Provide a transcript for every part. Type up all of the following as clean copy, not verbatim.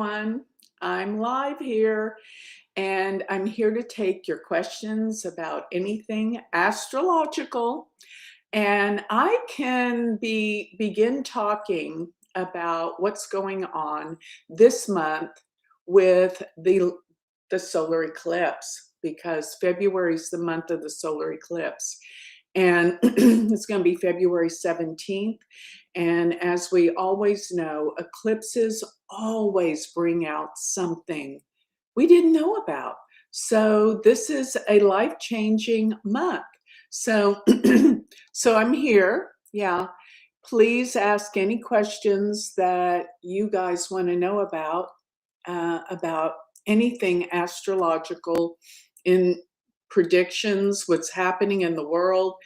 everyone. I'm live here and I'm here to take your questions about anything astrological. And I can begin talking about what's going on this month with the solar eclipse, because February is the month of the solar eclipse. And it's going to be February 17th. And as we always know, eclipses always bring out something we didn't know about. So this is a life-changing month. So, so I'm here. Yeah. Please ask any questions that you guys want to know about anything astrological, in predictions, what's happening in the world.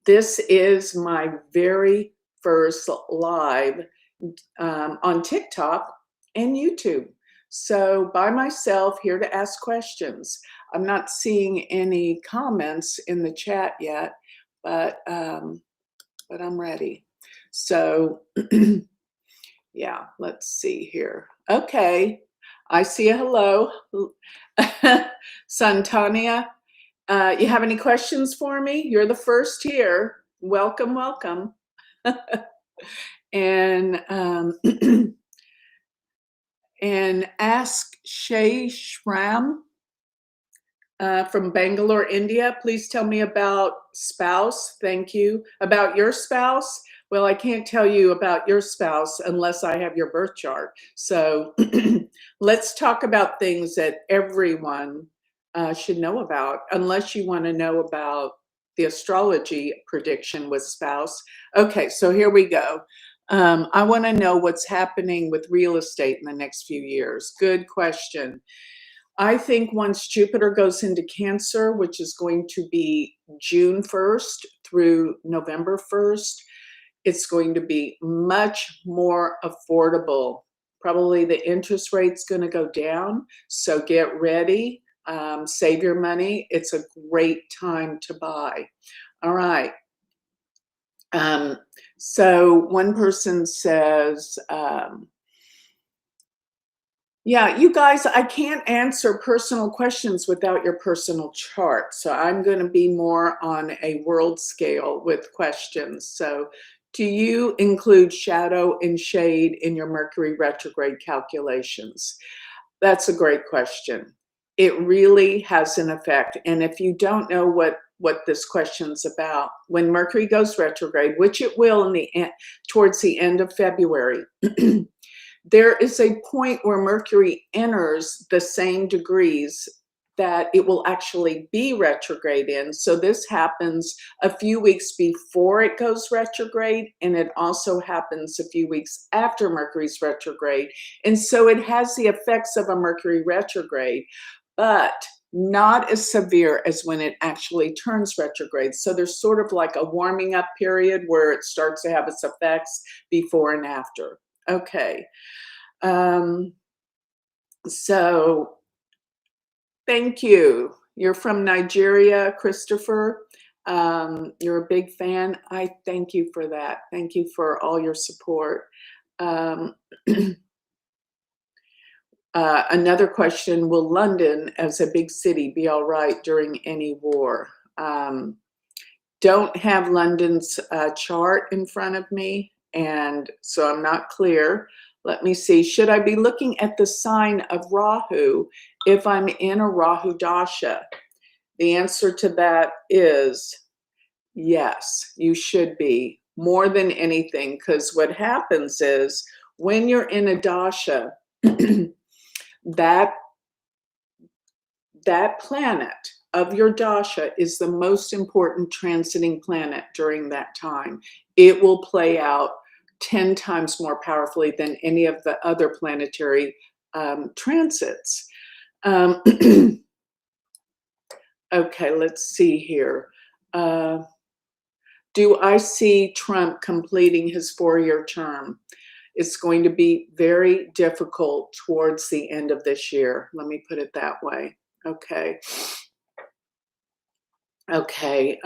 This is my very first live on TikTok and YouTube. So by myself, here to ask questions. I'm not seeing any comments in the chat yet, but I'm ready. So yeah, let's see here. Okay, I see a hello. Santania, you have any questions for me? You're the first here. Welcome, welcome. And and ask Shay Shram from Bangalore, India. Please tell me about spouse. Thank you. About your spouse? Well, I can't tell you about your spouse unless I have your birth chart. So let's talk about things that everyone should know about, unless you want to know about the astrology prediction with spouse. Okay, so here we go. I want to know what's happening with real estate in the next few years. Good question. I think once Jupiter goes into Cancer, which is going to be June 1st through November 1st, it's going to be much more affordable. Probably the interest rate's going to go down, so get ready. Save your money. It's a great time to buy. All right. So one person says, yeah, you guys, I can't answer personal questions without your personal chart. So I'm going to be more on a world scale with questions. So do you include shadow and shade in your Mercury retrograde calculations? That's a great question. It really has an effect. And if you don't know what this question's about, when Mercury goes retrograde, which it will in the end, towards the end of February, there is a point where Mercury enters the same degrees that it will actually be retrograde in. So this happens a few weeks before it goes retrograde, and it also happens a few weeks after Mercury's retrograde. And so it has the effects of a Mercury retrograde, but not as severe as when it actually turns retrograde. So there's sort of like a warming up period where it starts to have its effects before and after. Okay. So thank you. You're from Nigeria, Christopher. You're a big fan. I thank you for that. Thank you for all your support. Another question, will London as a big city be all right during any war? Don't have London's chart in front of me, and so I'm not clear. Let me see. Should I be looking at the sign of Rahu if I'm in a Rahu Dasha? The answer to that is yes, you should be, more than anything, because what happens is when you're in a Dasha, that planet of your Dasha is the most important transiting planet during that time. It will play out 10 times more powerfully than any of the other planetary transits. Okay, let's see here. Do I see Trump completing his 4-year term? It's going to be very difficult towards the end of this year. Let me put it that way. Okay. Okay.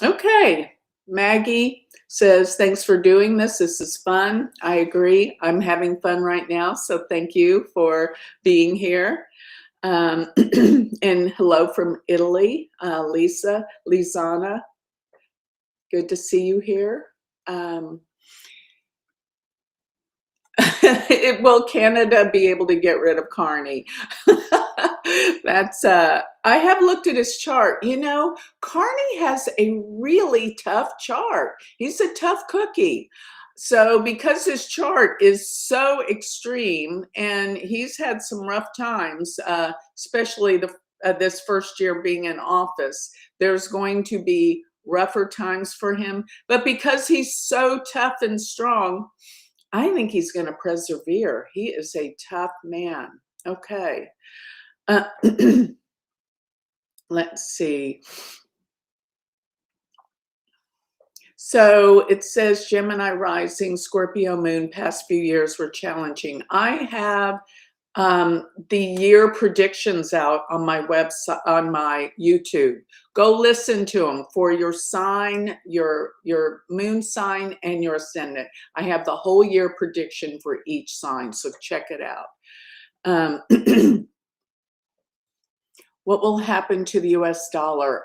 Okay. Maggie says, thanks for doing this. This is fun. I agree. I'm having fun right now. So thank you for being here. And hello from Italy, Lisa, Lizana. Good to see you here. Will Canada be able to get rid of Carney? That's I have looked at his chart. You know, Carney has a really tough chart. He's a tough cookie. So because his chart is so extreme and he's had some rough times, especially this first year being in office, there's going to be rougher times for him. But because he's so tough and strong, I think he's going to persevere. He is a tough man. Okay. Let's see. So it says Gemini rising, Scorpio moon, past few years were challenging. I have the year predictions out on my website, on my YouTube. Go listen to them for your sign, your moon sign, and your ascendant. I have the whole year prediction for each sign, so check it out. What will happen to the US dollar?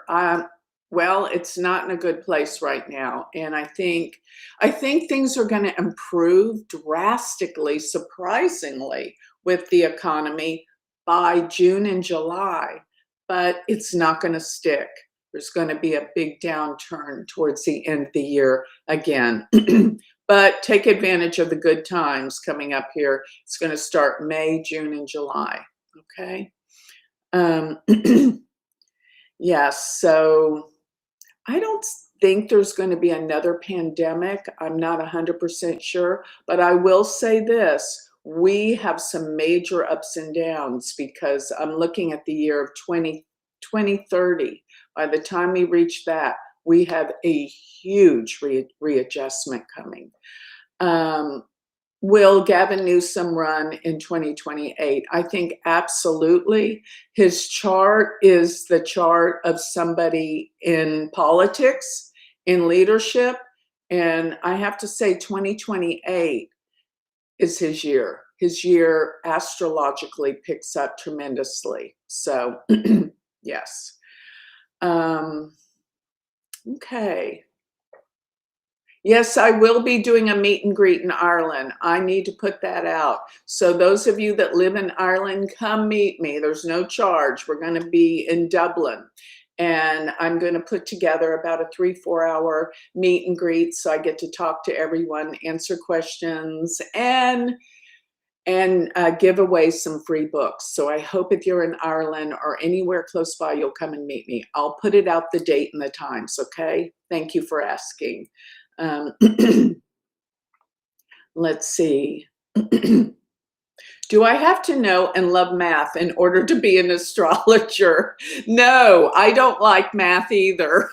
Well, it's not in a good place right now. And I think things are going to improve drastically, surprisingly, with the economy by June and July, but it's not going to stick. There's going to be a big downturn towards the end of the year again. But take advantage of the good times coming up here. It's going to start May, June, and July. Okay. Yes, so I don't think there's going to be another pandemic. I'm not 100% sure, but I will say this. We have some major ups and downs because I'm looking at the year of 2030. By the time we reach that, we have a huge readjustment coming. Will Gavin Newsom run in 2028? I think absolutely. His chart is the chart of somebody in politics, in leadership, and I have to say 2028 is his year. His year astrologically picks up tremendously. So, yes. Okay. Yes, I will be doing a meet and greet in Ireland. I need to put that out. So those of you that live in Ireland, come meet me. There's no charge. We're going to be in Dublin. And I'm going to put together about a 3-4 hour meet and greet. So I get to talk to everyone, answer questions, and give away some free books. So I hope if you're in Ireland or anywhere close by, you'll come and meet me. I'll put it out the date and the times, okay? Thank you for asking. Let's see. Do I have to know and love math in order to be an astrologer? No, I don't like math either.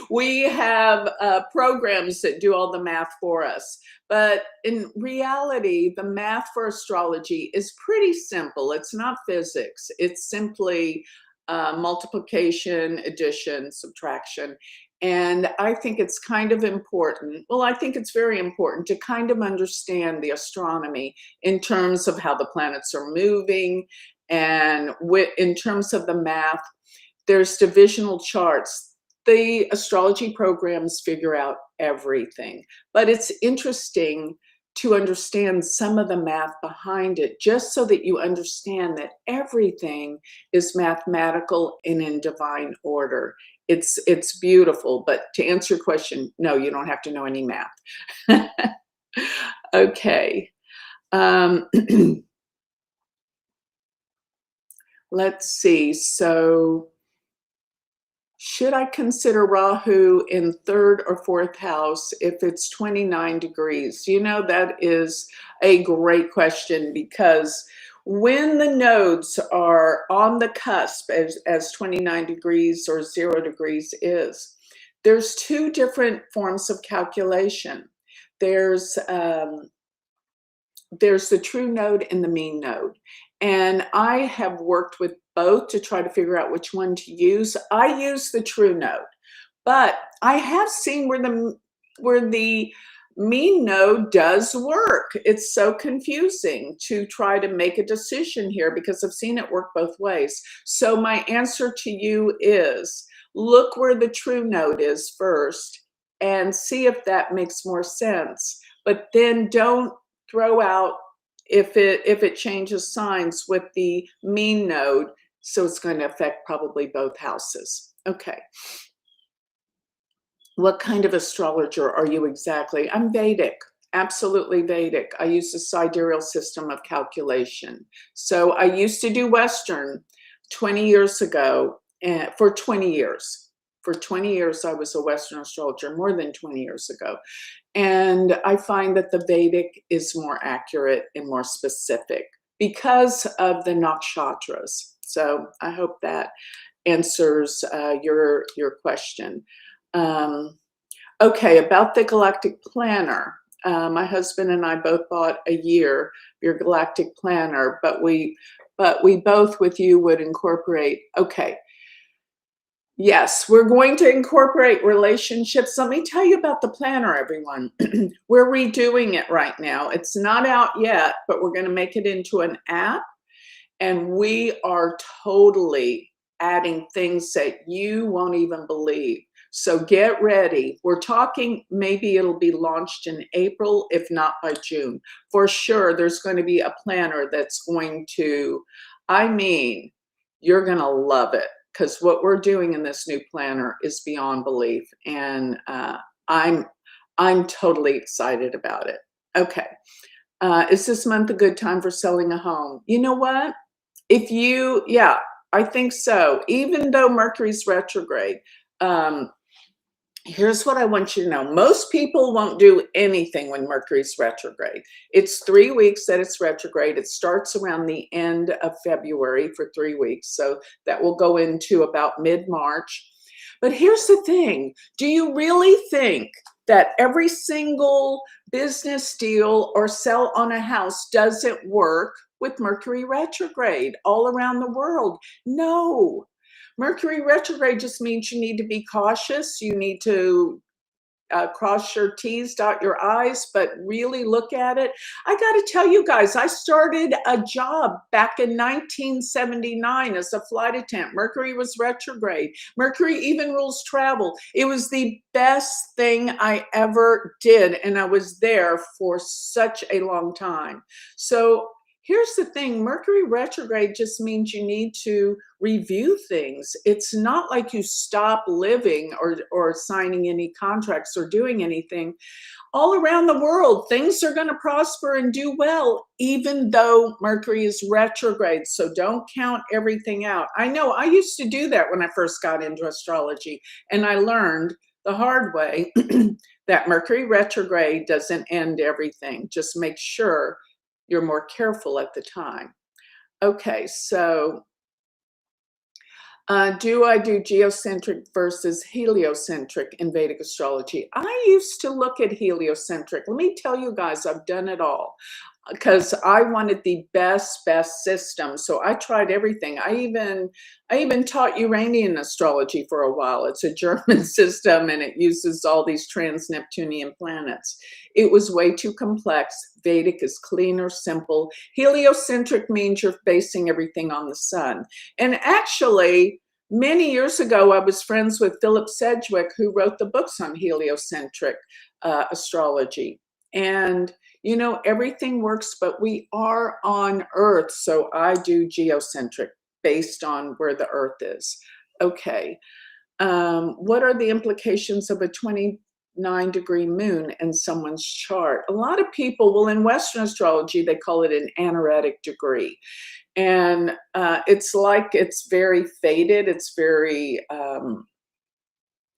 We have programs that do all the math for us. But in reality, the math for astrology is pretty simple. It's not physics. It's simply multiplication, addition, subtraction. And I think it's kind of important. Well, I think it's very important to kind of understand the astronomy in terms of how the planets are moving. And in terms of the math, there's divisional charts. The astrology programs figure out everything. But it's interesting to understand some of the math behind it, just so that you understand that everything is mathematical and in divine order. It's beautiful, but to answer your question, no, you don't have to know any math. Okay. Let's see. So should I consider Rahu in 3rd or 4th house if it's 29 degrees? You know, that is a great question, because when the nodes are on the cusp, as 29 degrees or 0 degrees is, there's 2 different forms of calculation. There's the true node and the mean node. And I have worked with both to try to figure out which one to use. I use the true node. But I have seen where the mean node does work. It's so confusing to try to make a decision here because I've seen it work both ways. So my answer to you is look where the true node is first and see if that makes more sense. But then don't throw out if it changes signs with the mean node. So it's going to affect probably both houses. Okay. What kind of astrologer are you exactly? I'm Vedic, absolutely Vedic. I use the sidereal system of calculation. So I used to do Western 20 years ago, and for 20 years. For 20 years, I was a Western astrologer, more than 20 years ago. And I find that the Vedic is more accurate and more specific because of the nakshatras. So I hope that answers your question. Okay, about the galactic planner. My husband and I both bought a year of your galactic planner, but we both with you would incorporate. Okay, yes, we're going to incorporate relationships. Let me tell you about the planner, everyone. We're redoing it right now. It's not out yet, but we're going to make it into an app, and we are totally adding things that you won't even believe. So get ready. We're talking maybe it'll be launched in April, if not by June. For sure, there's going to be a planner that's going to, I mean, you're going to love it because what we're doing in this new planner is beyond belief. And I'm totally excited about it. Okay. Is this month a good time for selling a home? You know what? Yeah, I think so. Even though Mercury's retrograde, here's what I want you to know. Most people won't do anything when Mercury's retrograde. It's 3 weeks that it's retrograde. It starts around the end of February for 3 weeks. So that will go into about mid-March. But here's the thing. Do you really think that every single business deal or sell on a house doesn't work with Mercury retrograde all around the world? No. Mercury retrograde just means you need to be cautious. You need to cross your T's, dot your I's, but really look at it. I got to tell you guys, I started a job back in 1979 as a flight attendant. Mercury was retrograde. Mercury even rules travel. It was the best thing I ever did, and I was there for such a long time. So here's the thing, Mercury retrograde just means you need to review things. It's not like you stop living or signing any contracts or doing anything. All around the world, things are going to prosper and do well, even though Mercury is retrograde. So don't count everything out. I know I used to do that when I first got into astrology, and I learned the hard way that Mercury retrograde doesn't end everything. Just make sure you're more careful at the time. Okay, so do I do geocentric versus heliocentric in Vedic astrology? I used to look at heliocentric. Let me tell you guys, I've done it all because I wanted the best system. So I tried everything. I even taught Uranian astrology for a while. It's a German system and it uses all these trans-Neptunian planets. It was way too complex. Vedic is cleaner, simple. Heliocentric means you're basing everything on the sun. And actually, many years ago, I was friends with Philip Sedgwick, who wrote the books on heliocentric astrology. And you know, everything works, but we are on Earth. So I do geocentric based on where the Earth is. Okay. What are the implications of a 29-degree moon in someone's chart? A lot of people, well, in Western astrology, they call it an anaretic degree. And it's like it's very faded. It's very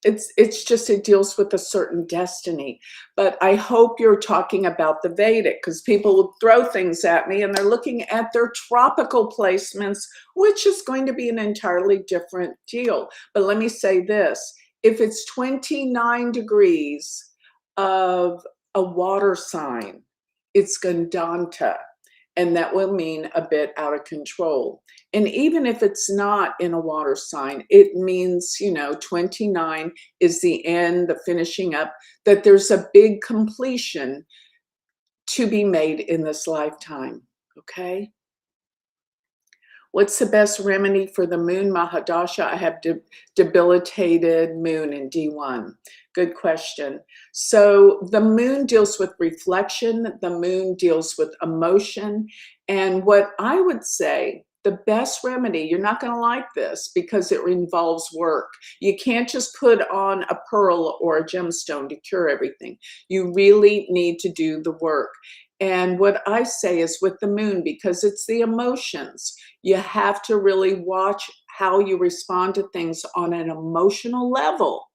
it's just it deals with a certain destiny. But I hope you're talking about the Vedic, because people will throw things at me and they're looking at their tropical placements, which is going to be an entirely different deal. But let me say this, if it's 29 degrees of a water sign, it's Gandanta. and that will mean a bit out of control. And even if it's not in a water sign, it means, 29 is the end, the finishing up, that there's a big completion to be made in this lifetime. Okay? What's the best remedy for the moon Mahadasha? I have debilitated moon in D1. Good question. So the moon deals with reflection, the moon deals with emotion. And what I would say, the best remedy, you're not going to like this because it involves work. You can't just put on a pearl or a gemstone to cure everything. You really need to do the work. And what I say is with the moon, because it's the emotions, you have to really watch how you respond to things on an emotional level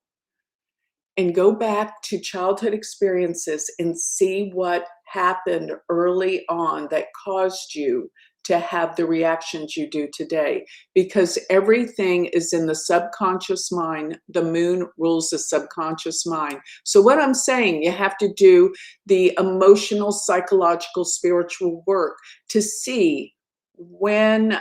and go back to childhood experiences and see what happened early on that caused you to have the reactions you do today, because everything is in the subconscious mind. The moon rules the subconscious mind. So what I'm saying, you have to do the emotional, psychological, spiritual work to see when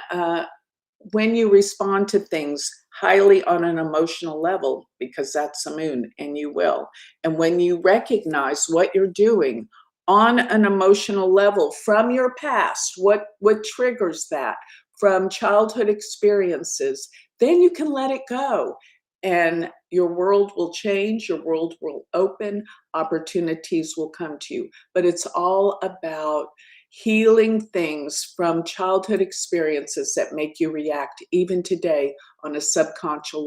you respond to things highly on an emotional level, because that's the moon, and you will. And when you recognize what you're doing on an emotional level from your past, what triggers that from childhood experiences, then you can let it go. And your world will change, your world will open, opportunities will come to you. But it's all about healing things from childhood experiences that make you react even today on a subconscious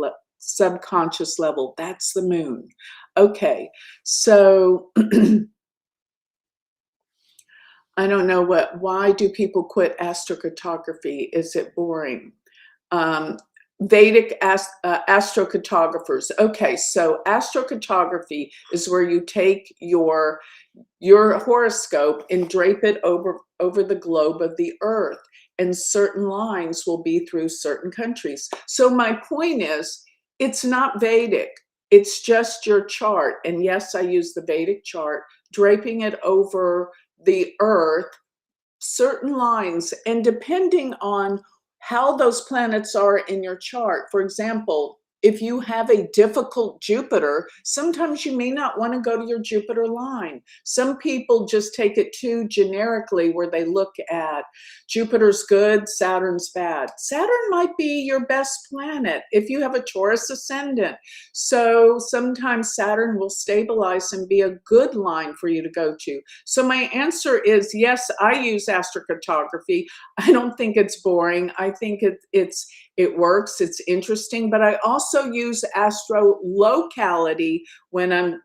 level. That's the moon. Okay, so I don't know why do people quit astrocartography? Is it boring? Vedic astrocartographers. Okay, so astrocartography is where you take your horoscope and drape it over the globe of the earth, and certain lines will be through certain countries. So my point is, it's not Vedic, it's just your chart. And yes, I use the Vedic chart, draping it over the earth, certain lines, and depending on how those planets are in your chart. For example, if you have a difficult Jupiter, sometimes you may not want to go to your Jupiter line. Some people just take it too generically, where they look at Jupiter's good, Saturn's bad. Saturn might be your best planet if you have a Taurus ascendant. So sometimes Saturn will stabilize and be a good line for you to go to. So my answer is yes, I use astrocartography. I don't think it's boring. I think it works, it's interesting, but I also use astrolocality when I'm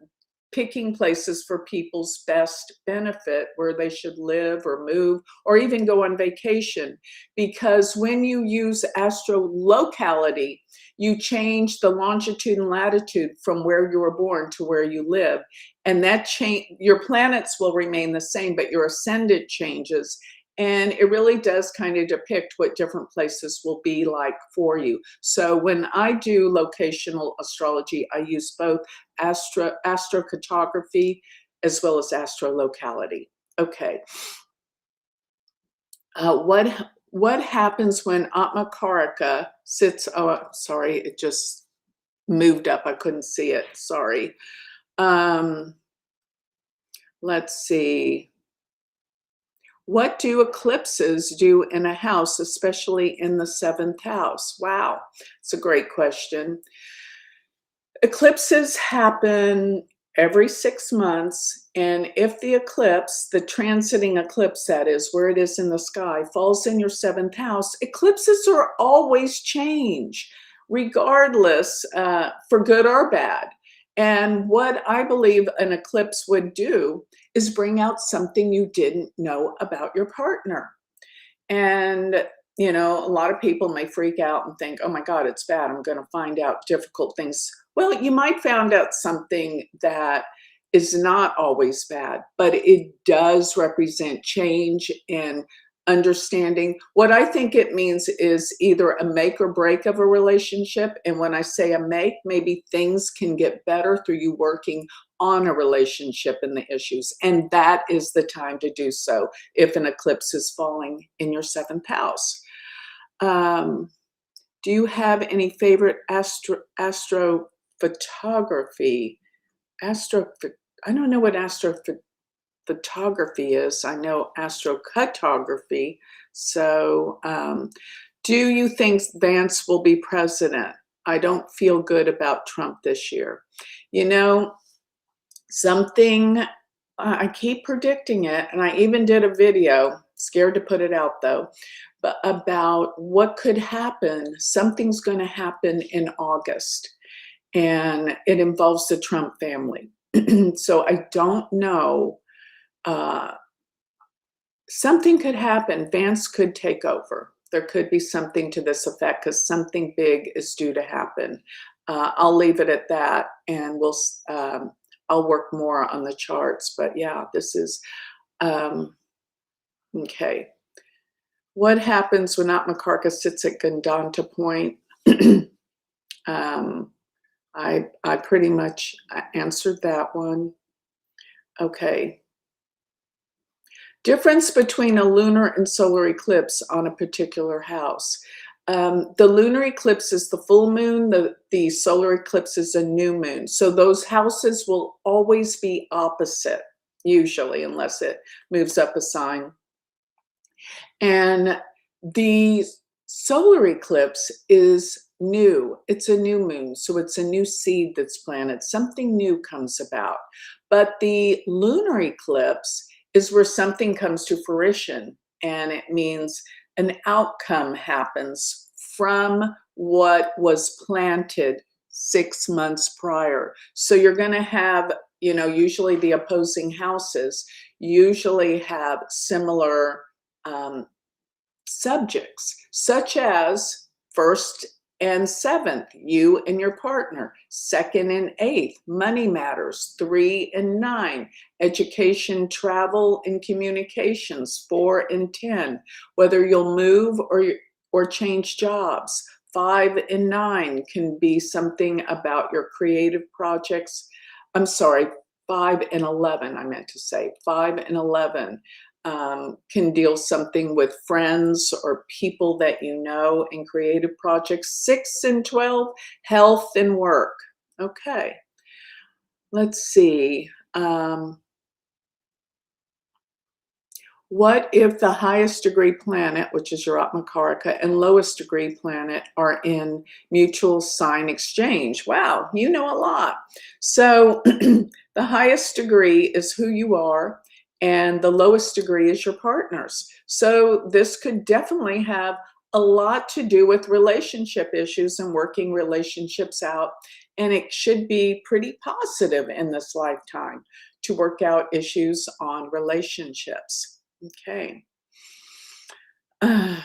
picking places for people's best benefit, where they should live or move or even go on vacation. Because when you use astrolocality, you change the longitude and latitude from where you were born to where you live. And that change, your planets will remain the same, but your ascendant changes. And it really does kind of depict what different places will be like for you. So when I do locational astrology, I use both astrocartography as well as astrolocality. Okay. What happens when Atma Karaka sits? Oh, sorry, it just moved up. I couldn't see it. Sorry. Let's see. What do eclipses do in a house, especially in the 7th house? Wow, it's a great question. Eclipses happen every 6 months, and if the eclipse, the transiting eclipse that is, where it is in the sky, falls in your 7th house, eclipses are always change, regardless, for good or bad. And what I believe an eclipse would do is bring out something you didn't know about your partner. And, a lot of people may freak out and think, oh my God, it's bad. I'm going to find out difficult things. Well, you might find out something that is not always bad, but it does represent change and understanding. What I think it means is either a make or break of a relationship. And when I say a make, maybe things can get better through you working on a relationship and the issues. And that is the time to do so if an eclipse is falling in your 7th house. Do you have any favorite astrophotography? I don't know what astrophotography is. I know astrocartography. So, do you think Vance will be president? I don't feel good about Trump this year. You know, something, I keep predicting it, and I even did a video, scared to put it out though, but about what could happen. Something's going to happen in August, and it involves the Trump family. So I don't know. Something could happen. Vance could take over. There could be something to this effect because something big is due to happen. I'll leave it at that, and I'll work more on the charts. But yeah, this is okay. What happens when Atmakarka sits at Gandanta point? I pretty much answered that one. Okay. Difference between a lunar and solar eclipse on a particular house. The lunar eclipse is the full moon, the solar eclipse is a new moon. So those houses will always be opposite, usually, unless it moves up a sign. And the solar eclipse is new. It's a new moon, so it's a new seed that's planted. Something new comes about. But the lunar eclipse is where something comes to fruition, and it means an outcome happens from what was planted 6 months prior. So you're going to have, usually the opposing houses usually have similar subjects, such as 1st and 7th, you and your partner, 2nd and 8th, money matters, 3 and 9, education, travel, and communications, 4 and 10, whether you'll move or change jobs. 5 and 9 can be something about your creative projects. I'm sorry, 5 and 11, I meant to say. 5 and 11 can deal something with friends or people that you know in creative projects. 6 and 12, health and work. Okay, let's see. What if the highest degree planet, which is your Atmakaraka, and lowest degree planet are in mutual sign exchange? Wow, you know a lot. So the highest degree is who you are, and the lowest degree is your partners. So this could definitely have a lot to do with relationship issues and working relationships out. And it should be pretty positive in this lifetime to work out issues on relationships. Okay. All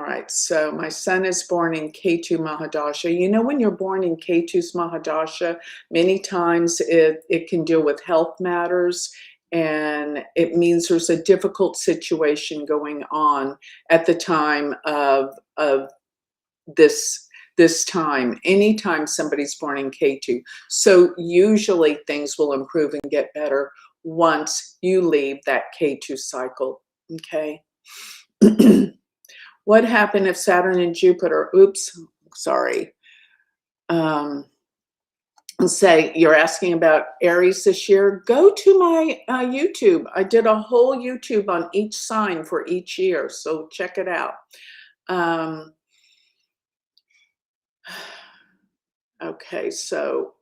right, so my son is born in Ketu Mahadasha. You know, when you're born in Ketu's Mahadasha, many times it can deal with health matters, and it means there's a difficult situation going on at the time of this time, anytime somebody's born in Ketu. So usually things will improve and get better once you leave that Ketu cycle, okay? What happened if Saturn and Jupiter, say you're asking about Aries this year, go to my YouTube. I did a whole YouTube on each sign for each year, so check it out. Okay, so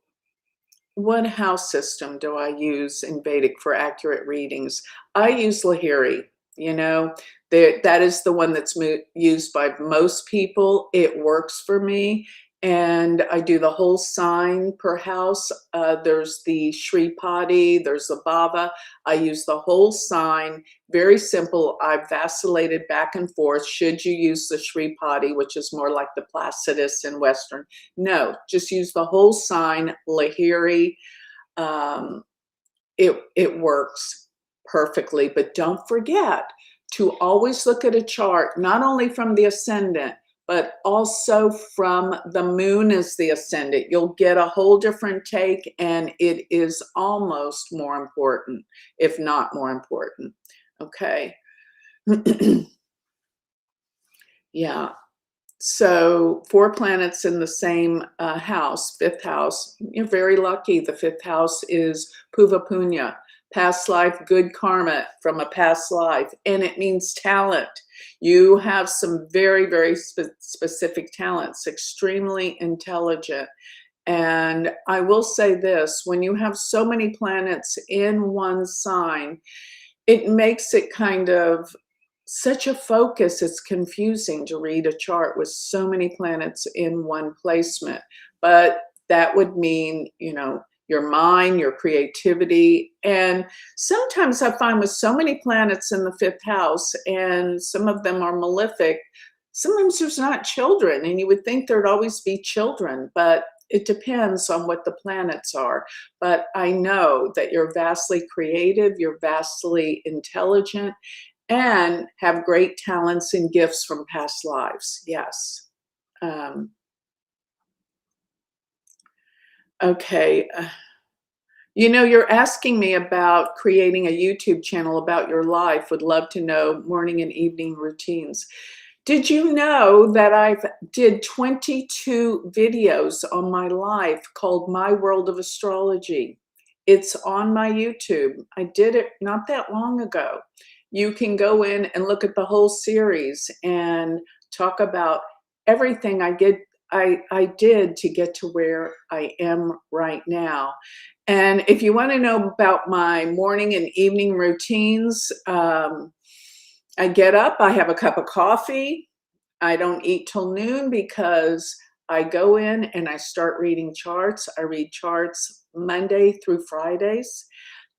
what house system do I use in Vedic for accurate readings? I use Lahiri. You know, that is the one that's used by most people. It works for me. And I do the whole sign per house. There's the Shripadi, there's the Bhava. I use the whole sign. Very simple. I've vacillated back and forth. Should you use the Shripadi, which is more like the Placidus in Western? No, just use the whole sign, Lahiri. It works perfectly, but don't forget to always look at a chart, not only from the ascendant, but also from the moon as the ascendant. You'll get a whole different take, and it is almost more important, if not more important. Okay. Yeah. So 4 planets in the same house, fifth house. You're very lucky. The fifth house is Puva Punya, past life, good karma from a past life, and it means talent. You have some very, very specific talents, extremely intelligent. And I will say this, when you have so many planets in one sign, it makes it kind of such a focus. It's confusing to read a chart with so many planets in one placement, but that would mean, you know, your mind, your creativity. And sometimes I find with so many planets in the fifth house, and some of them are malefic, sometimes there's not children, and you would think there'd always be children, but it depends on what the planets are. But I know that you're vastly creative, you're vastly intelligent, and have great talents and gifts from past lives. Yes. Um, okay. You know, you're asking me about creating a YouTube channel about your life. Would love to know morning and evening routines. Did you know that I've did 22 videos on my life called My World of Astrology? It's on my YouTube. I did it not that long ago. You can go in and look at the whole series and talk about everything I did to get to where I am right now. And if you want to know about my morning and evening routines, I get up, I have a cup of coffee. I don't eat till noon because I go in and I start reading charts. I read charts Monday through Fridays.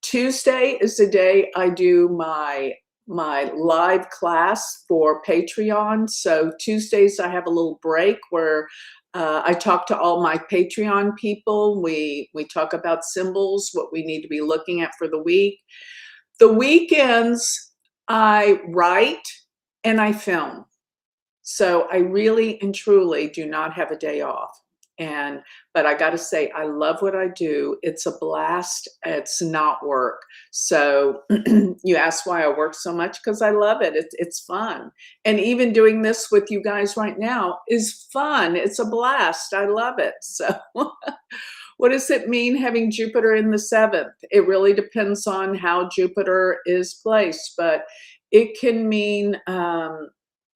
Tuesday is the day I do my live class for Patreon. So Tuesdays I have a little break where I talk to all my Patreon people. We talk about symbols, what we need to be looking at for the week. The weekends I write and I film. So I really and truly do not have a day off. But I got to say, I love what I do. It's a blast. It's not work. So you ask why I work so much, because I love it. It's fun. And even doing this with you guys right now is fun. It's a blast. I love it. So what does it mean having Jupiter in the 7th? It really depends on how Jupiter is placed, but it can mean,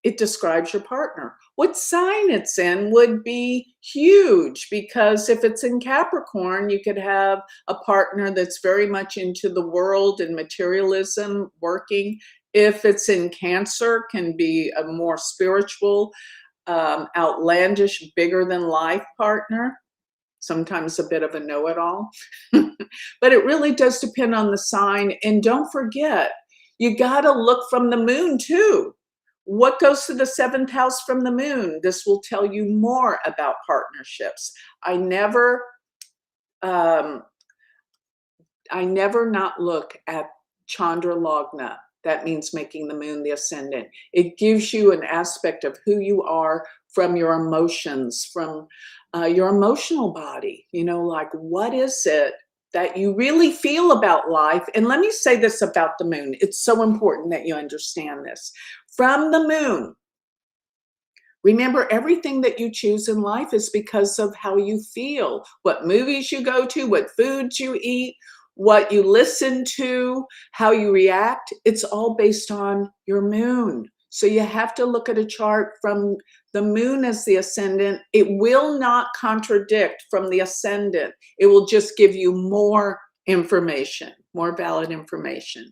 it describes your partner. What sign it's in would be huge, because if it's in Capricorn, you could have a partner that's very much into the world and materialism, working. If it's in Cancer, can be a more spiritual, outlandish, bigger than life partner. Sometimes a bit of a know-it-all. But it really does depend on the sign. And don't forget, you got to look from the moon too. What goes to the 7th house from the moon? This will tell you more about partnerships. I never not look at Chandra Lagna. That means making the moon the ascendant. It gives you an aspect of who you are from your emotions, from your emotional body. You know, like, what is it that you really feel about life? And let me say this about the moon. It's so important that you understand this. From the moon, remember, everything that you choose in life is because of how you feel, what movies you go to, what foods you eat, what you listen to, how you react. It's all based on your moon. So you have to look at a chart from the moon as the ascendant. It will not contradict from the ascendant. It will just give you more information, more valid information.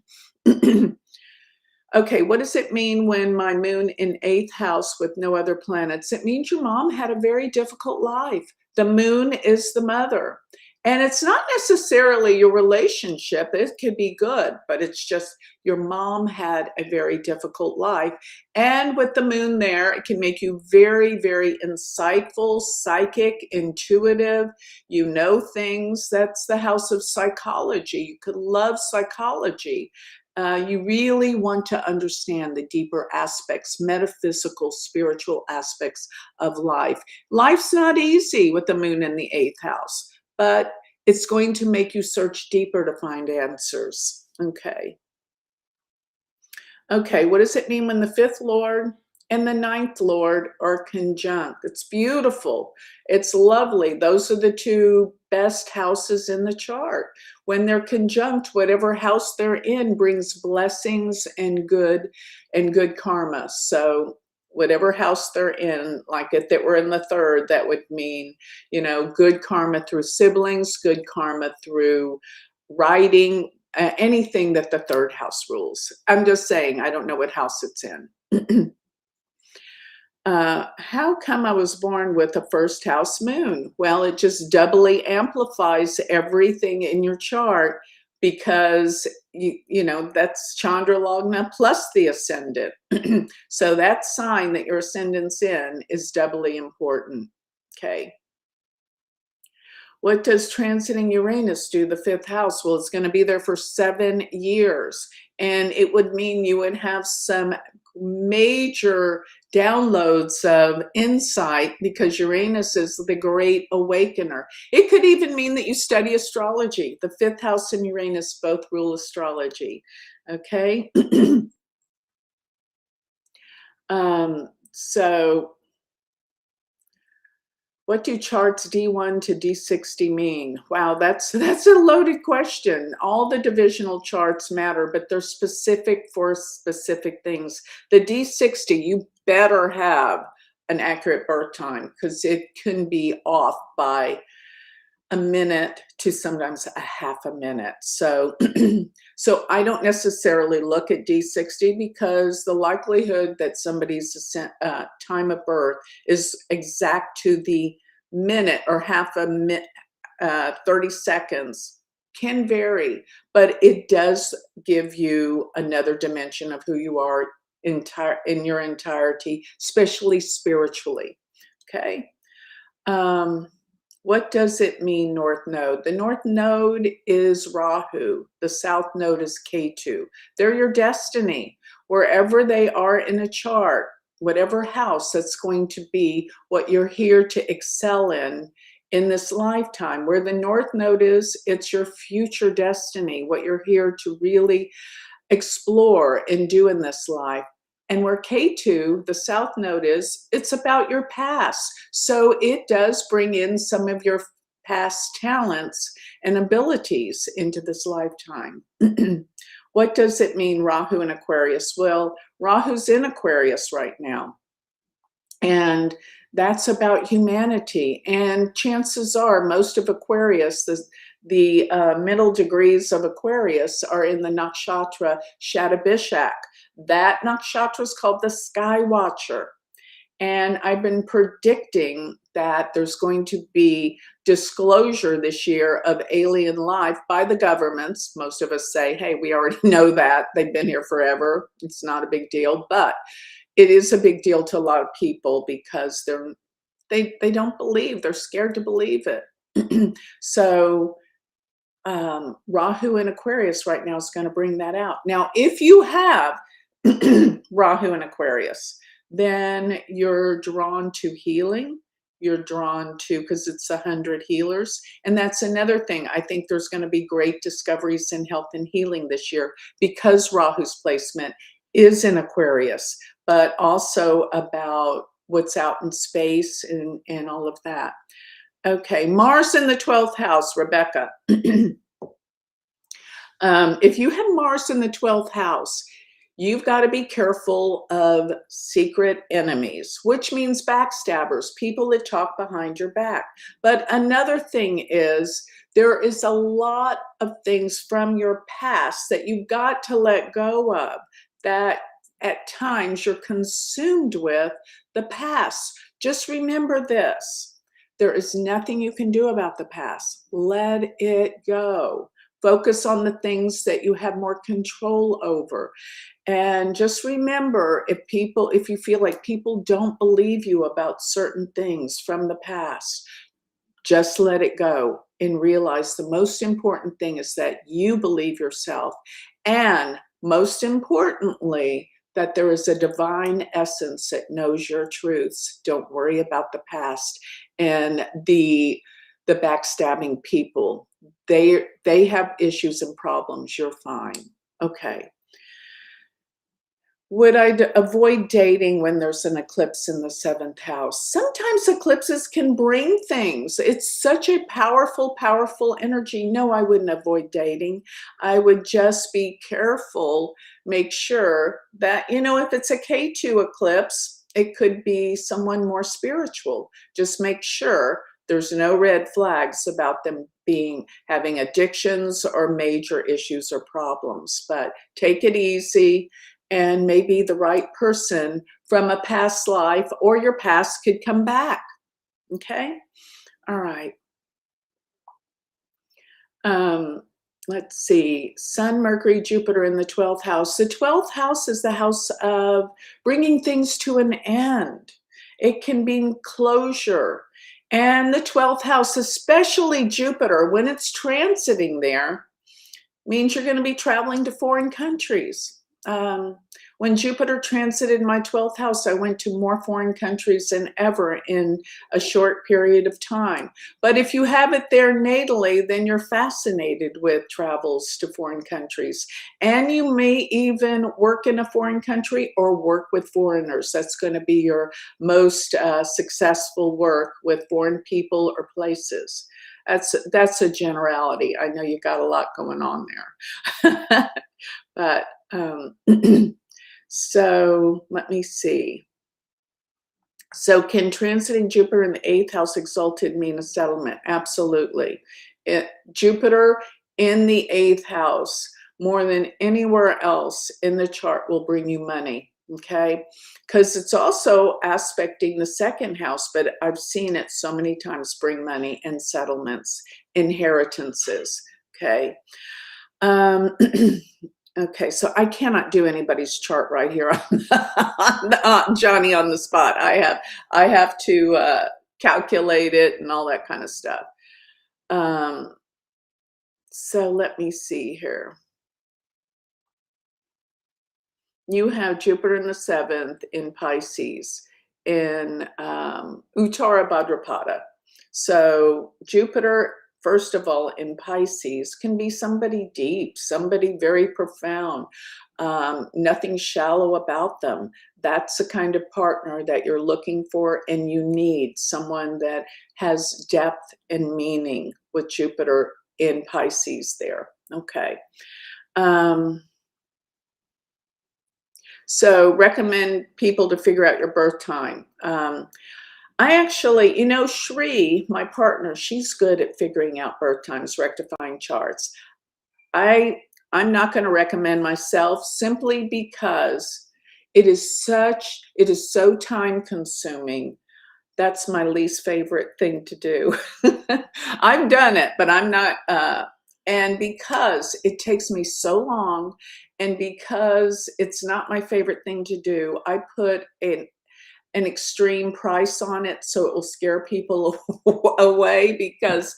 Okay, what does it mean when my moon in 8th house with no other planets? It means your mom had a very difficult life. The moon is the mother. And it's not necessarily your relationship. It could be good, but it's just your mom had a very difficult life. And with the moon there, it can make you very, very insightful, psychic, intuitive. You know things. That's the house of psychology. You could love psychology. You really want to understand the deeper aspects, metaphysical, spiritual aspects of life. Life's not easy with the moon in the eighth house, but it's going to make you search deeper to find answers. Okay. Okay, what does it mean when the fifth lord and the ninth lord are conjunct? It's beautiful. It's lovely. Those are the two best houses in the chart. When they're conjunct, whatever house they're in brings blessings and good karma. So whatever house they're in, like if they were in the third, that would mean, good karma through siblings, good karma through writing, anything that the third house rules. I'm just saying, I don't know what house it's in. How come I was born with a first house moon? Well, it just doubly amplifies everything in your chart because that's Chandra Lagna plus the ascendant. So that sign that your ascendant's in is doubly important. Okay. What does transiting Uranus do, the fifth house? Well, it's going to be there for 7 years. And it would mean you would have some major downloads of insight because Uranus is the great awakener. It could even mean that you study astrology. The fifth house and Uranus both rule astrology. Okay. So what do charts D1 to D60 mean? Wow, that's a loaded question. All the divisional charts matter, but they're specific for specific things. The D60, you better have an accurate birth time because it can be off by a minute to sometimes a half a minute. So, so I don't necessarily look at D60 because the likelihood that somebody's time of birth is exact to the minute or half a minute, 30 seconds can vary, but it does give you another dimension of who you are in your entirety, especially spiritually. Okay. What does it mean, North Node? The North Node is Rahu. The South Node is Ketu. They're your destiny. Wherever they are in a chart, whatever house, that's going to be what you're here to excel in this lifetime. Where the North Node is, it's your future destiny, what you're here to really explore and do in this life. And where K2, the South Node is, it's about your past. So it does bring in some of your past talents and abilities into this lifetime. What does it mean, Rahu in Aquarius? Well, Rahu's in Aquarius right now. And that's about humanity. And chances are most of Aquarius, the middle degrees of Aquarius are in the nakshatra Shatabishak. That nakshatra is called the Sky Watcher. And I've been predicting that there's going to be disclosure this year of alien life by the governments. Most of us say, hey, we already know that. They've been here forever. It's not a big deal. But it is a big deal to a lot of people because they don't believe. They're scared to believe it. So Rahu in Aquarius right now is going to bring that out. Now, if you have Rahu in Aquarius, then you're drawn to healing. You're drawn to, because it's 100 healers. And that's another thing. I think there's going to be great discoveries in health and healing this year because Rahu's placement is in Aquarius, but also about what's out in space and all of that. Okay, Mars in the 12th house, Rebecca. If you have Mars in the 12th house, you've got to be careful of secret enemies, which means backstabbers, people that talk behind your back. But another thing is there is a lot of things from your past that you've got to let go of, that at times you're consumed with the past. Just remember this. There is nothing you can do about the past. Let it go. Focus on the things that you have more control over. And just remember, if you feel like people don't believe you about certain things from the past, just let it go and realize the most important thing is that you believe yourself and Most importantly, that there is a divine essence that knows your truths. Don't worry about the past and the backstabbing people. They have issues and problems. You're fine. Okay. Would I avoid dating when there's an eclipse in the seventh house? Sometimes eclipses can bring things. It's such a powerful, powerful energy. No, I wouldn't avoid dating. I would just be careful, make sure that, if it's a K2 eclipse, it could be someone more spiritual. Just make sure there's no red flags about them having addictions or major issues or problems. But take it easy, and maybe the right person from a past life or your past could come back. Okay? All right. Let's see. Sun, Mercury, Jupiter in the 12th house. The 12th house is the house of bringing things to an end. It can be closure. And the 12th house, especially Jupiter, when it's transiting there, means you're going to be traveling to foreign countries. When Jupiter transited my 12th house, I went to more foreign countries than ever in a short period of time. But if you have it there natally, then you're fascinated with travels to foreign countries. And you may even work in a foreign country or work with foreigners. That's going to be your most successful work with foreign people or places. That's a generality. I know you got a lot going on there. But so let me see. So can transiting Jupiter in the 8th house exalted mean a settlement? Absolutely. Jupiter in the 8th house, more than anywhere else in the chart, will bring you money. Okay, because it's also aspecting the 2nd house, but I've seen it so many times bring money and settlements, inheritances. Okay. Okay, so I cannot do anybody's chart right here on Johnny on the spot. I have to calculate it and all that kind of stuff. So let me see here. You have Jupiter in the 7th in Pisces in Uttara Bhadrapada. So Jupiter, first of all, in Pisces can be somebody deep, somebody very profound, nothing shallow about them. That's the kind of partner that you're looking for and you need, someone that has depth and meaning with Jupiter in Pisces there. Okay. So recommend people to figure out your birth time. I actually, Shri, my partner, she's good at figuring out birth times, rectifying charts. I'm not going to recommend myself simply because it is so time consuming. That's my least favorite thing to do. I've done it, but I'm not, and because it takes me so long and because it's not my favorite thing to do, I put an extreme price on it so it will scare people away because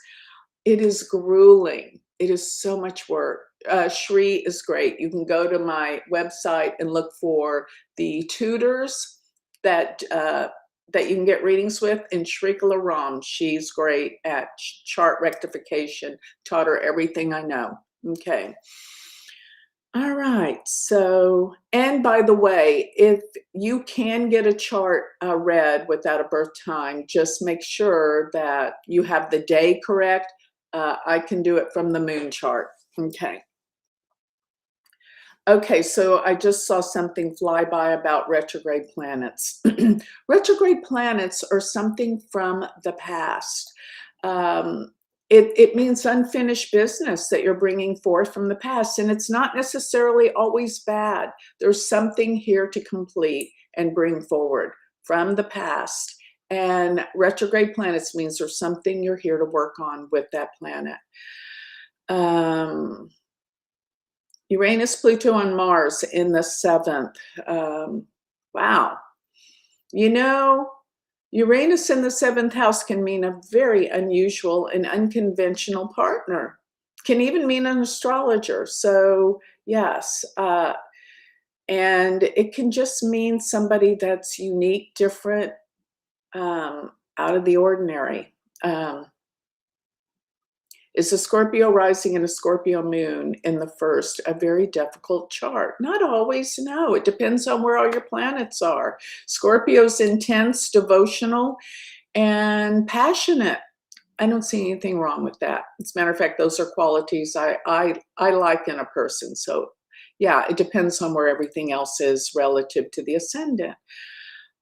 it is grueling. It is so much work. Shri is great. You can go to my website and look for the tutors that you can get readings with. And Shrikala Ram, she's great at chart rectification. Taught her everything I know. Okay. All right. So, and by the way, if you can get a chart read without a birth time, just make sure that you have the day correct. I can do it from the moon chart. Okay. Okay, so I just saw something fly by about retrograde planets. Retrograde planets are something from the past. It means unfinished business that you're bringing forth from the past, and it's not necessarily always bad. There's something here to complete and bring forward from the past. And retrograde planets means there's something you're here to work on with that planet. Uranus, Pluto, and Mars in the 7th. Wow. Uranus in the 7th house can mean a very unusual and unconventional partner. Can even mean an astrologer. So, Yes. And it can just mean somebody that's unique, different, out of the ordinary. Um, is a Scorpio rising and a Scorpio moon in the first a very difficult chart? Not always, no. It depends on where all your planets are. Scorpio's intense, devotional, and passionate. I don't see anything wrong with that. As a matter of fact, those are qualities I like in a person. So yeah, it depends on where everything else is relative to the ascendant.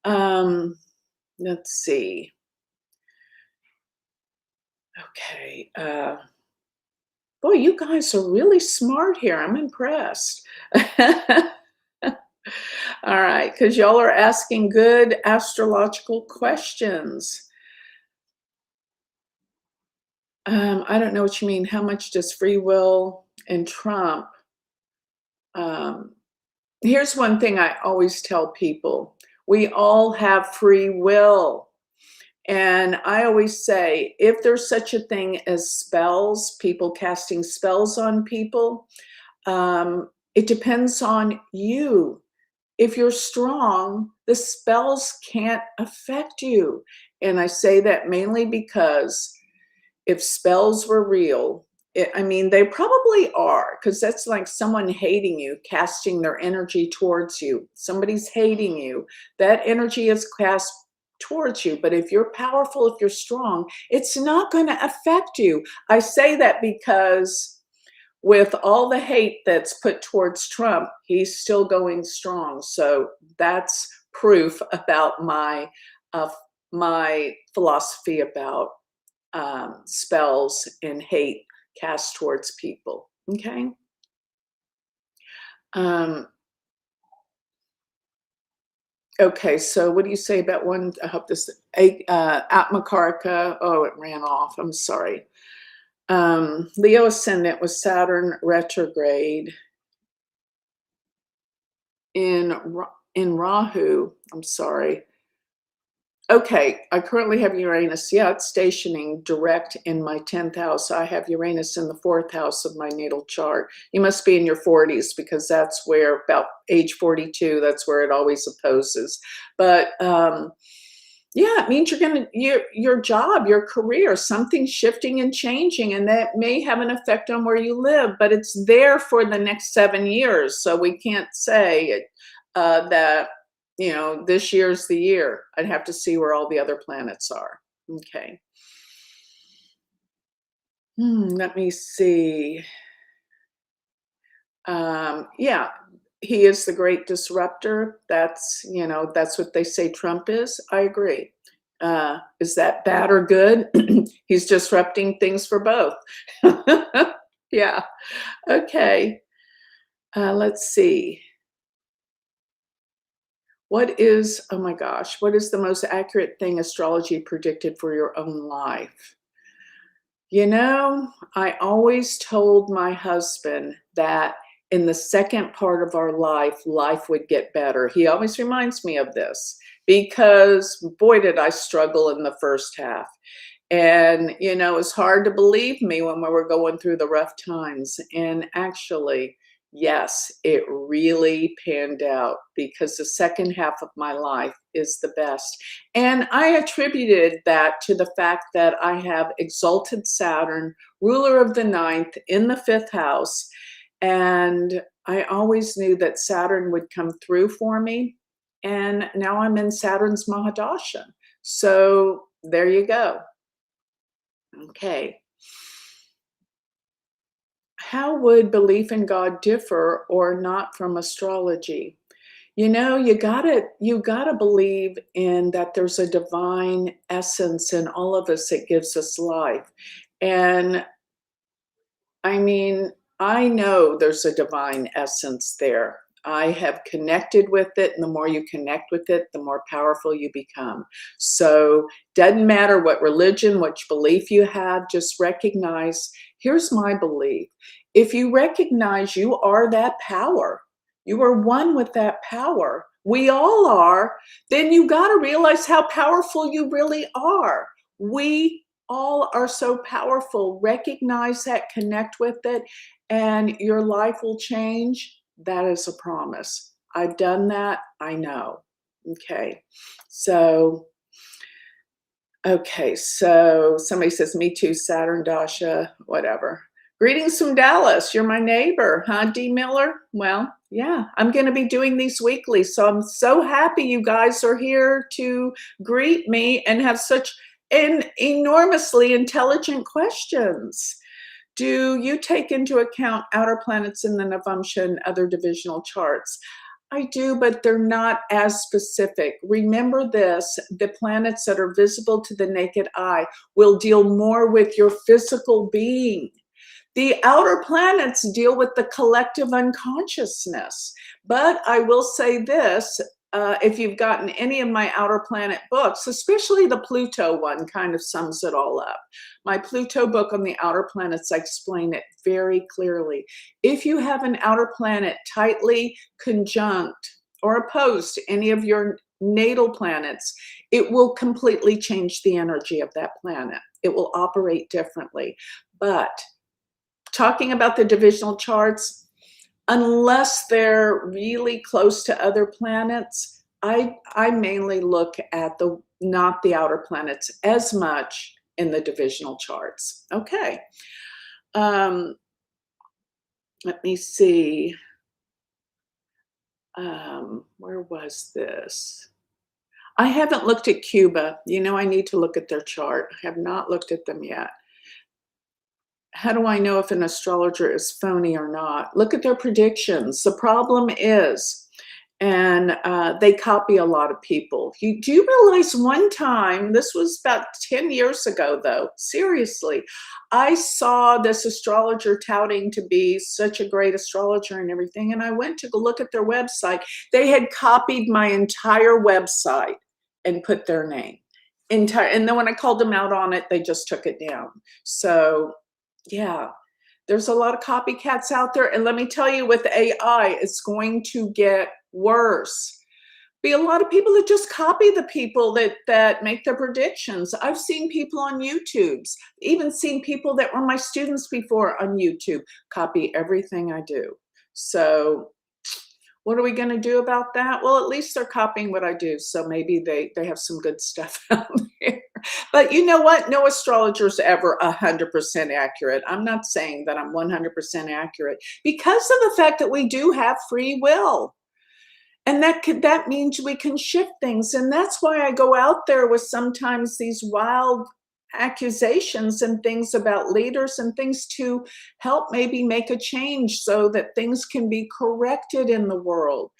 Um, let's see. Okay. Boy, you guys are really smart here. I'm impressed. All right, because y'all are asking good astrological questions. I don't know what you mean. How much does free will and Trump? Um, Here's one thing I always tell people. We all have free will. And I always say, if there's such a thing as spells, people casting spells on people, it depends on you. If you're strong, the spells can't affect you. And I say that mainly because if spells were real, I mean, they probably are, because that's like someone hating you, casting their energy towards you. Somebody's hating you. That energy is cast towards you. But if you're powerful, if you're strong, it's not going to affect you. I say that because with all the hate that's put towards Trump, he's still going strong. So that's proof about uh, my philosophy about spells and hate cast towards people. Okay. Um, okay. So what do you say about one? I hope this Atmakarika. Oh, it ran off. I'm sorry. Leo ascendant with Saturn retrograde in Rahu. I'm sorry. Okay, I currently have Uranus. Yeah, it's stationing direct in my 10th house. I have Uranus in the 4th house of my natal chart. You must be in your 40s because that's where, about age 42, that's where it always opposes. But yeah, it means your job, your career, something's shifting and changing, and that may have an effect on where you live, but it's there for the next 7 years. So we can't say that this year's the year. I'd have to see where all the other planets are. Okay. Let me see. Yeah, he is the great disruptor. That's what they say Trump is. I agree. Is that bad or good? He's disrupting things for both. Yeah. Okay. Let's see. Oh my gosh, what is the most accurate thing astrology predicted for your own life? I always told my husband that in the second part of our life would get better. He always reminds me of this because boy, did I struggle in the first half. And, it's hard to believe me when we were going through the rough times. And actually, yes, it really panned out because the second half of my life is the best. And I attributed that to the fact that I have exalted Saturn, ruler of the ninth, in the fifth house. And I always knew that Saturn would come through for me. And now I'm in Saturn's Mahadasha. So there you go. Okay. How would belief in God differ or not from astrology? You gotta believe in that there's a divine essence in all of us that gives us life. And I mean, I know there's a divine essence there. I have connected with it, and the more you connect with it, the more powerful you become. So, doesn't matter what religion, which belief you have, just recognize, here's my belief. If you recognize you are that power, you are one with that power, we all are, then you got to realize how powerful you really are. We all are so powerful. Recognize that, connect with it, and your life will change. That is a promise. I've done that. I know. Okay. So, okay. So somebody says, me too, Saturn, Dasha, whatever. Greetings from Dallas. You're my neighbor, huh, D. Miller? Well, yeah, I'm going to be doing these weekly. So I'm so happy you guys are here to greet me and have such enormously intelligent questions. Do you take into account outer planets in the Navamsha and other divisional charts? I do, but they're not as specific. Remember this, the planets that are visible to the naked eye will deal more with your physical being. The outer planets deal with the collective unconsciousness. But I will say this, if you've gotten any of my outer planet books, especially the Pluto one kind of sums it all up. My Pluto book on the outer planets, I explain it very clearly. If you have an outer planet tightly conjunct or opposed to any of your natal planets, it will completely change the energy of that planet. It will operate differently. But talking about the divisional charts, unless they're really close to other planets, I mainly look at not the outer planets as much in the divisional charts. Okay. Let me see. Where was this? I haven't looked at Cuba. You know, I need to look at their chart. I have not looked at them yet. How do I know if an astrologer is phony or not? Look at their predictions. The problem is, and they copy a lot of people. Do you realize one time, this was about 10 years ago though, seriously, I saw this astrologer touting to be such a great astrologer and everything, and I went to go look at their website. They had copied my entire website and put their name. And then when I called them out on it, they just took it down. So yeah, there's a lot of copycats out there. And let me tell you, with AI, it's going to get worse. Be a lot of people that just copy the people that make their predictions. I've seen people on YouTubes, even seen people that were my students before on YouTube, copy everything I do. So what are we going to do about that? Well, at least they're copying what I do. So maybe they have some good stuff out there. But you know what? No astrologer is ever 100% accurate. I'm not saying that I'm 100% accurate because of the fact that we do have free will. And that means we can shift things. And that's why I go out there with sometimes these wild accusations and things about leaders and things to help maybe make a change so that things can be corrected in the world.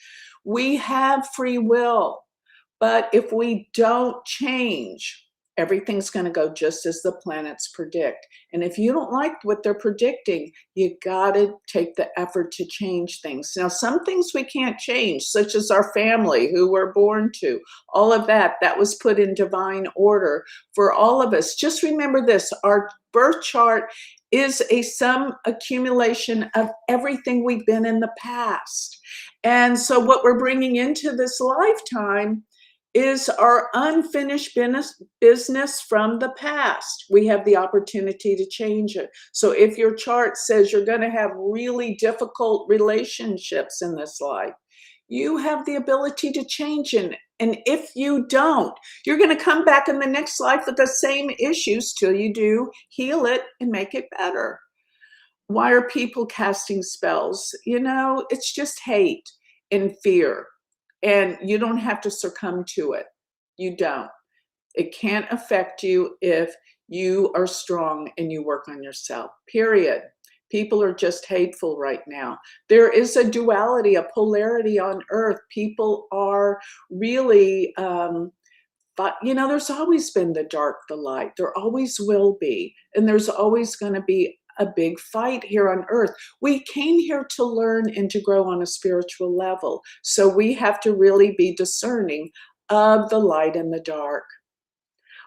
We have free will, but if we don't change, everything's going to go just as the planets predict. And if you don't like what they're predicting, you got to take the effort to change things. Now, some things we can't change, such as our family, who we're born to, all of that was put in divine order for all of us. Just remember this, our birth chart is a sum accumulation of everything we've been in the past. And so what we're bringing into this lifetime is our unfinished business from the past. We have the opportunity to change it. So if your chart says you're going to have really difficult relationships in this life, you have the ability to change it. And if you don't, you're going to come back in the next life with the same issues till you do heal it and make it better. Why are people casting spells? You know, it's just hate and fear. And you don't have to succumb to it. You don't. It can't affect you if you are strong and you work on yourself, period. People are just hateful right now. There is a duality, a polarity on earth. People are really, but you know, there's always been the dark, the light. There always will be. And there's always going to be a big fight here on earth. We came here to learn and to grow on a spiritual level. So we have to really be discerning of the light and the dark.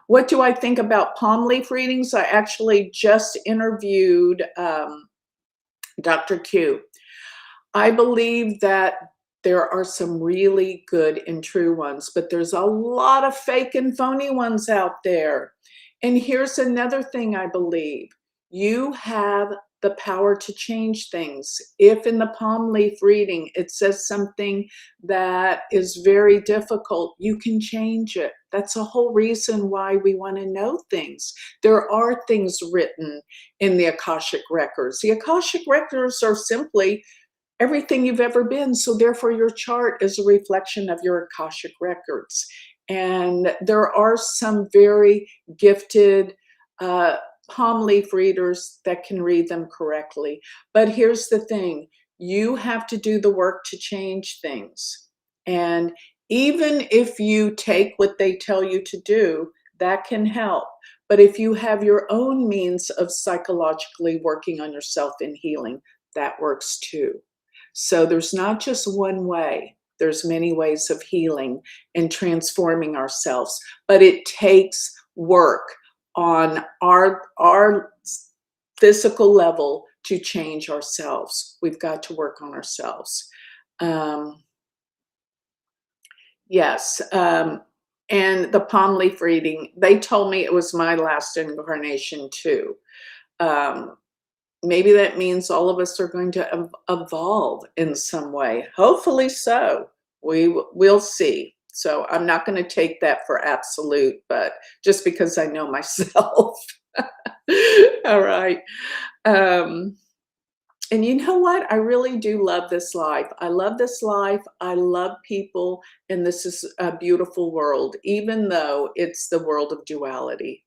What do I think about palm leaf readings? I actually just interviewed Dr. Q. I believe that there are some really good and true ones, but there's a lot of fake and phony ones out there. And here's another thing I believe. You have the power to change things. If in the palm leaf reading it says something that is very difficult, you can change it. That's a whole reason why we want to know things. There are things written in the Akashic records. The Akashic records are simply everything you've ever been. So therefore your chart is a reflection of your Akashic records. And there are some very gifted palm leaf readers that can read them correctly. But here's the thing, you have to do the work to change things. And even if you take what they tell you to do, that can help. But if you have your own means of psychologically working on yourself and healing, that works too. So there's not just one way. There's many ways of healing and transforming ourselves, but it takes work on our physical level to change ourselves. We've got to work on ourselves. Yes. And the palm leaf reading, they told me it was my last incarnation too. Maybe that means all of us are going to evolve in some way. Hopefully so. We'll see. So I'm not going to take that for absolute, but just because I know myself. All right. And you know what? I really do love this life. I love this life. I love people. And this is a beautiful world, even though it's the world of duality.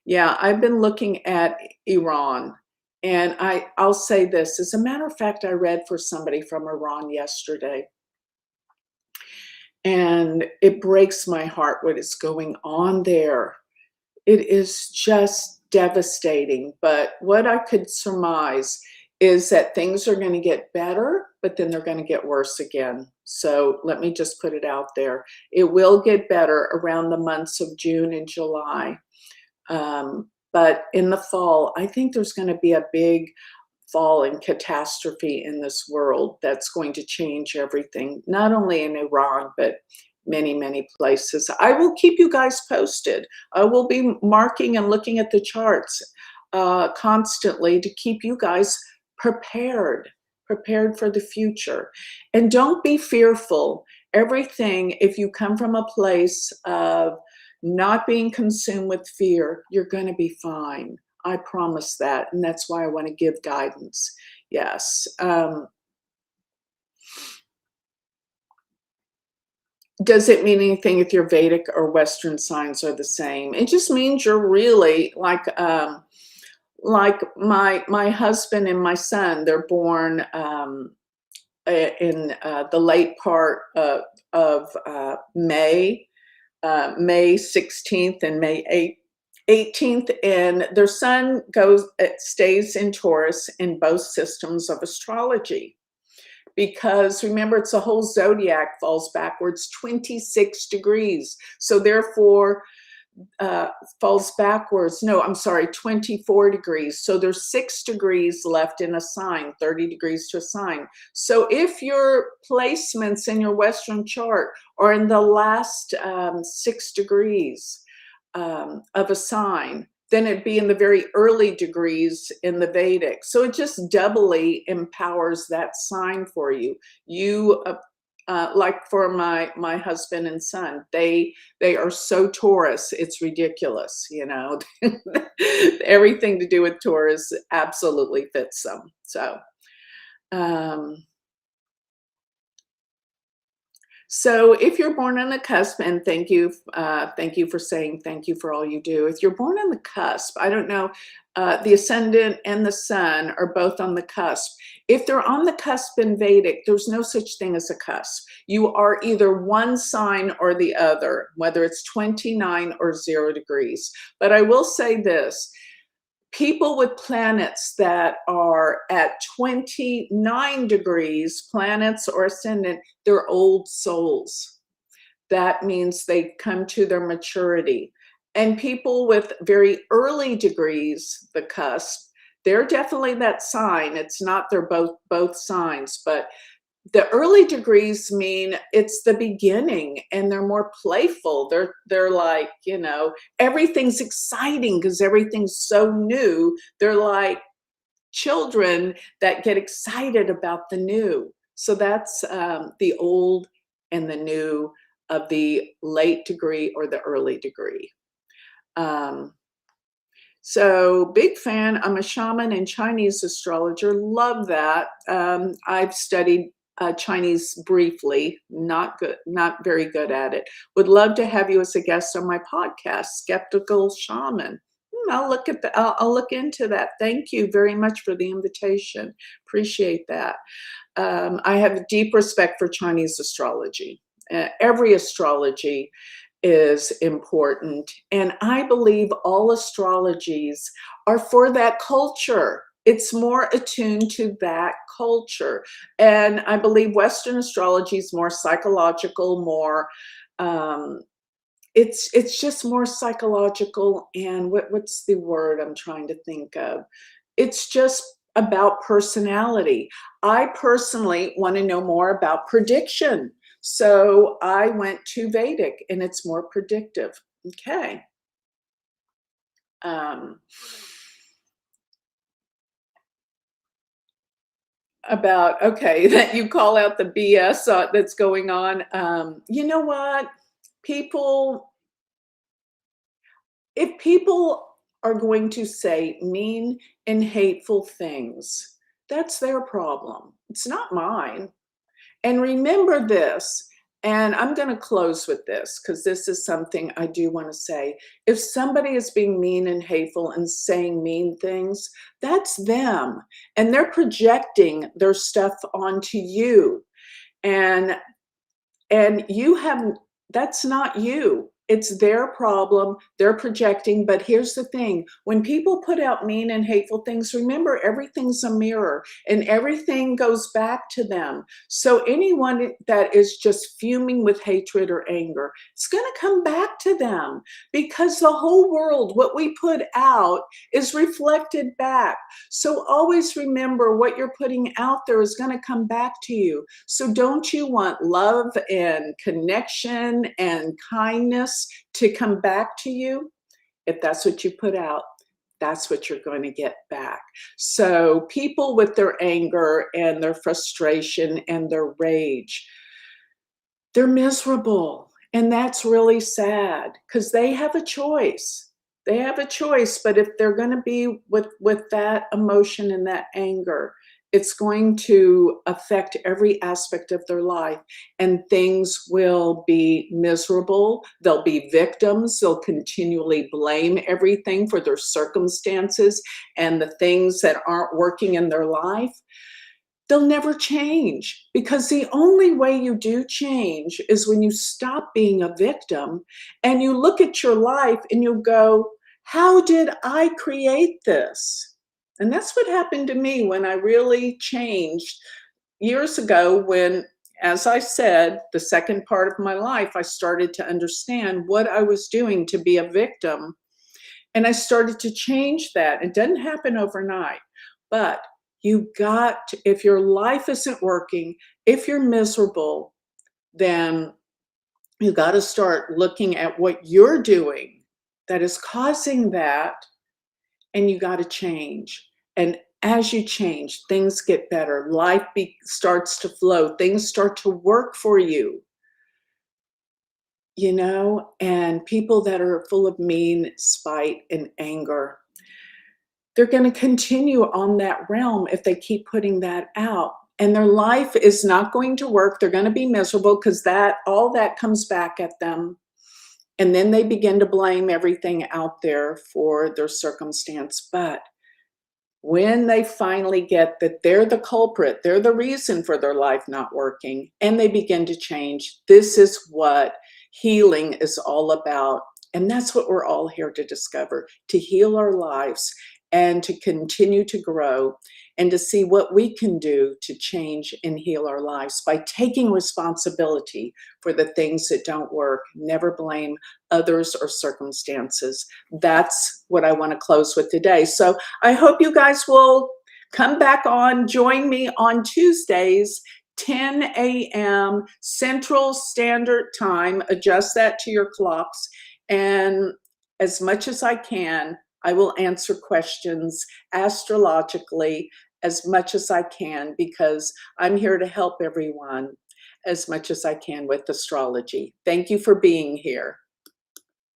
Yeah, I've been looking at Iran, and I'll say this. As a matter of fact, I read for somebody from Iran yesterday, and it breaks my heart what is going on there. It is just devastating. But what I could surmise is that things are going to get better, but then they're going to get worse again. So let me just put it out there. It will get better around the months of June and July. But in the fall, I think there's going to be a big fall and catastrophe in this world that's going to change everything, not only in Iran, but many, many places. I will keep you guys posted. I will be marking and looking at the charts constantly to keep you guys prepared for the future. And don't be fearful. Everything, if you come from a place of not being consumed with fear, you're going to be fine. I promise that. And that's why I want to give guidance. Yes. Does it mean anything if your Vedic or Western signs are the same? It just means you're really like my husband and my son. They're born in the late part of May. May 16th and May 18th, and their sun stays in Taurus in both systems of astrology. Because remember, it's the whole zodiac falls backwards 26 degrees. So therefore, falls backwards. No, I'm sorry, 24 degrees. So there's 6 degrees left in a sign, 30 degrees to a sign. So if your placements in your Western chart are in the last 6 degrees of a sign, then it'd be in the very early degrees in the Vedic. So it just doubly empowers that sign for you. You like for my husband and son, they are so Taurus, it's ridiculous, you know. Everything to do with Taurus absolutely fits them. So so if you're born on the cusp, and thank you for saying thank you for all you do. If you're born on the cusp, I don't know, the ascendant and the sun are both on the cusp. If they're on the cusp in Vedic, there's no such thing as a cusp. You are either one sign or the other, whether it's 29 or 0 degrees. But I will say this. People with planets that are at 29 degrees, planets or ascendant, they're old souls. That means they come to their maturity. And people with very early degrees, the cusp, they're definitely that sign. It's not they're both signs, but The early degrees mean it's the beginning and they're more playful. They're like, you know, everything's exciting because everything's so new. They're like children that get excited about the new. So that's the old and the new of the late degree or the early degree. Um, so big fan. I'm a shaman and Chinese astrologer. Love that. I've studied Chinese briefly, not good, not very good at it. Would love to have you as a guest on my podcast, Skeptical Shaman. I'll look at the. I'll look into that. Thank you very much for the invitation. Appreciate that. I have deep respect for Chinese astrology. Every astrology is important. And I believe all astrologies are for that culture. It's more attuned to that culture. And I believe Western astrology is more psychological, more it's just more psychological and what's the word I'm trying to think of? It's just about personality. I personally want to know more about prediction. So I went to Vedic and it's more predictive. Okay. About, okay, that you call out the BS that's going on. You know what? People If people are going to say mean and hateful things, that's their problem. It's not mine. And remember this, and I'm going to close with this because this is something I do want to say. If somebody is being mean and hateful and saying mean things, that's them. And they're projecting their stuff onto you. And you have, that's not you. It's their problem. They're projecting. But here's the thing. When people put out mean and hateful things, remember everything's a mirror and everything goes back to them. So anyone that is just fuming with hatred or anger, it's going to come back to them because the whole world, what we put out is reflected back. So always remember what you're putting out there is going to come back to you. So don't you want love and connection and kindness to come back to you? If that's what you put out, that's what you're going to get back. So people with their anger and their frustration and their rage, they're miserable. And that's really sad because they have a choice. They have a choice, but if they're going to be with that emotion and that anger, it's going to affect every aspect of their life and things will be miserable. They'll be victims. They'll continually blame everything for their circumstances and the things that aren't working in their life. They'll never change because the only way you do change is when you stop being a victim and you look at your life and you go, how did I create this? And that's what happened to me when I really changed years ago when, as I said, the second part of my life, I started to understand what I was doing to be a victim. And I started to change that. It doesn't happen overnight, but you got to, if your life isn't working, if you're miserable, then you got to start looking at what you're doing that is causing that, and you got to change. And as you change, things get better. Life starts to flow. Things start to work for you, you know, and people that are full of mean, spite, and anger, they're going to continue on that realm if they keep putting that out. And their life is not going to work. They're going to be miserable because that all that comes back at them. And then they begin to blame everything out there for their circumstance. But when they finally get that they're the culprit, they're the reason for their life not working, and they begin to change, this is what healing is all about. And that's what we're all here to discover, to heal our lives and to continue to grow and to see what we can do to change and heal our lives by taking responsibility for the things that don't work. Never blame others or circumstances. That's what I want to close with today. So I hope you guys will come back on, join me on Tuesdays, 10 a.m. Central Standard Time. Adjust that to your clocks. And as much as I can, I will answer questions astrologically as much as I can, because I'm here to help everyone as much as I can with astrology. Thank you for being here.